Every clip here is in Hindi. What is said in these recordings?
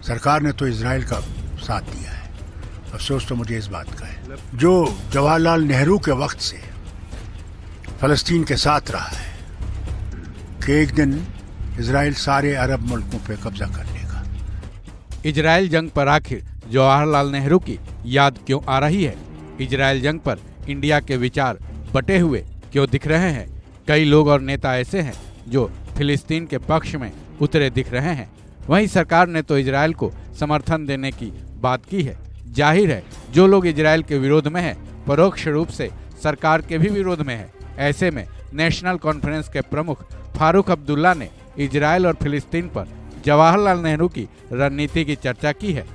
सरकार ने तो इजराइल का साथ दिया है। अफसोस तो मुझे इस बात का है, जो जवाहरलाल नेहरू के वक्त से फलस्तीन के साथ रहा है कि एक दिन इजराइल सारे अरब मुल्कों पे कब्जा कर लेगा। इजराइल जंग पर आखिर जवाहरलाल नेहरू की याद क्यों आ रही है? इजराइल जंग पर इंडिया के विचार बटे हुए क्यों दिख रहे हैं? कई लोग और नेता ऐसे हैं जो फिलिस्तीन के पक्ष में उतरे दिख रहे हैं। वहीं सरकार ने तो इजराइल को समर्थन देने की बात की है। जाहिर है जो लोग इजराइल के विरोध में हैं, परोक्ष रूप से सरकार के भी विरोध में है। ऐसे में नेशनल कॉन्फ्रेंस के प्रमुख फारूक अब्दुल्ला ने इजराइल और फिलिस्तीन पर जवाहरलाल नेहरू की रणनीति की चर्चा की है।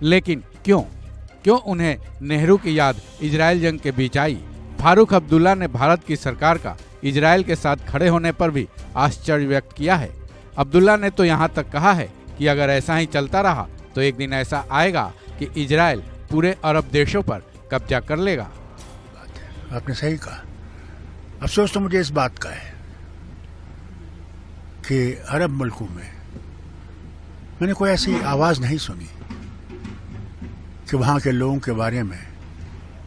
लेकिन क्यों उन्हें नेहरू की याद इजराइल जंग के बीच आई? फारूक अब्दुल्ला ने भारत की सरकार का इजराइल के साथ खड़े होने पर भी आश्चर्य व्यक्त किया है। अब्दुल्ला ने तो यहाँ तक कहा है कि अगर ऐसा ही चलता रहा तो एक दिन ऐसा आएगा कि इजराइल पूरे अरब देशों पर कब्जा कर लेगा। आपने सही कहा। अफसोस तो मुझे इस बात का है कि अरब मुल्कों में मैंने कोई ऐसी आवाज़ नहीं सुनी कि वहाँ के लोगों के बारे में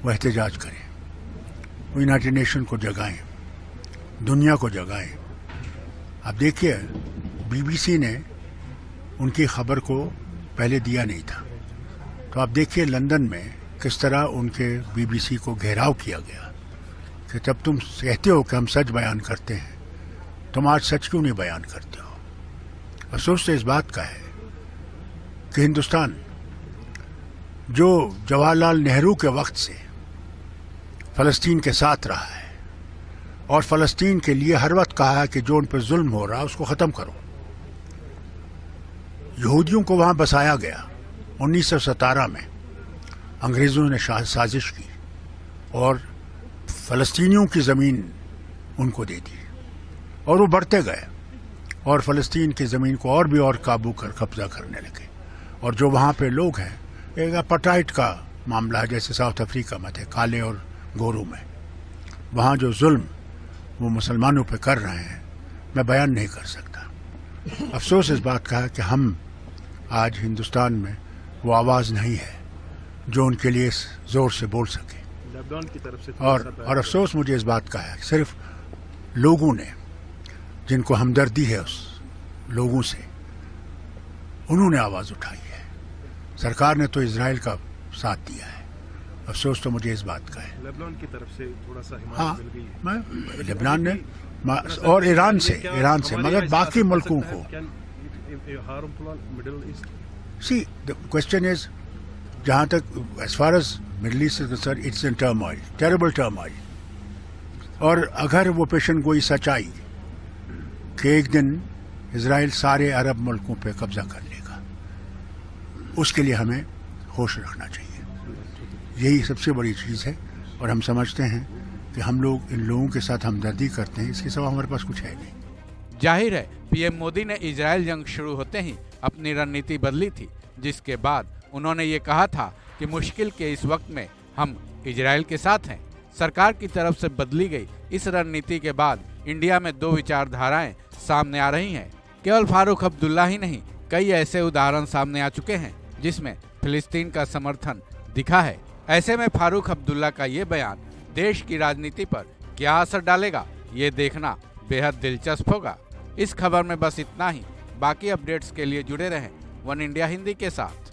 वो एहतजाज करें, वो यूनाइटेड नेशन को जगाएं, दुनिया को जगाएं। आप देखिए, बीबीसी ने उनकी खबर को पहले दिया नहीं था, तो आप देखिए लंदन में किस तरह उनके बीबीसी को घेराव किया गया कि जब तुम कहते हो कि हम सच बयान करते हैं, तुम आज सच क्यों नहीं बयान करते हो? अफसोस तो इस बात का है कि हिंदुस्तान जो जवाहरलाल नेहरू के वक्त से फलस्तीन के साथ रहा है और फलस्तीन के लिए हर वक्त कहा है कि जो उन पर जुल्म हो रहा है उसको ख़त्म करो। यहूदियों को वहाँ बसाया गया 1917 में, अंग्रेज़ों ने साजिश की और फ़लस्तीनियों की ज़मीन उनको दे दी और वो बढ़ते गए और फ़लस्तीन की ज़मीन को और भी और काबू कर कब्ज़ा करने लगे। और जो वहाँ पे लोग हैं, एक अपार्टाइड का मामला है, जैसे साउथ अफ्रीका में थे, काले और गोरों में, वहाँ जो जुल्म वो मुसलमानों पे कर रहे हैं, मैं बयान नहीं कर सकता। अफसोस इस बात का है कि हम आज हिंदुस्तान में वो आवाज़ नहीं है जो उनके लिए ज़ोर से बोल सके। की तरफ से और अफसोस मुझे इस बात का है, सिर्फ लोगों ने, जिनको हमदर्दी है उस लोगों से, उन्होंने आवाज़ उठाई है। सरकार ने तो इजराइल का साथ दिया है। अफसोस तो मुझे इस बात का है। लेबनान की तरफ से थोड़ा सा हिमायत हाँ, मिल गई है। मैं लेबनान ने और ईरान से मगर बाकी मुल्कों को। सी द क्वेश्चन इज, जहाँ तक as far as Middle East is concerned, it's in turmoil, terrible turmoil. और अगर वो पेशन गोई सच आई कि एक दिन इजराइल सारे अरब मुल्कों पे कब्जा कर लेगा, उसके लिए हमें होश रखना चाहिए। यही सबसे बड़ी चीज़ है। और हम समझते हैं कि हम लोग इन लोगों के साथ हमदर्दी करते हैं, इसके सिवा हमारे पास कुछ है नहीं। जाहिर है पीएम मोदी ने इजराइल जंग शुरू होते ही अपनी रणनीति बदली थी, जिसके बाद उन्होंने ये कहा था कि मुश्किल के इस वक्त में हम इजराइल के साथ हैं। सरकार की तरफ से बदली गई इस रणनीति के बाद इंडिया में दो विचारधाराएं सामने आ रही हैं। केवल फारूक अब्दुल्ला ही नहीं, कई ऐसे उदाहरण सामने आ चुके हैं जिसमें फिलिस्तीन का समर्थन दिखा है। ऐसे में फारूक अब्दुल्ला का ये बयान देश की राजनीति पर क्या असर डालेगा, ये देखना बेहद दिलचस्प होगा। इस खबर में बस इतना ही। बाकी अपडेट्स के लिए जुड़े रहें वन इंडिया हिंदी के साथ।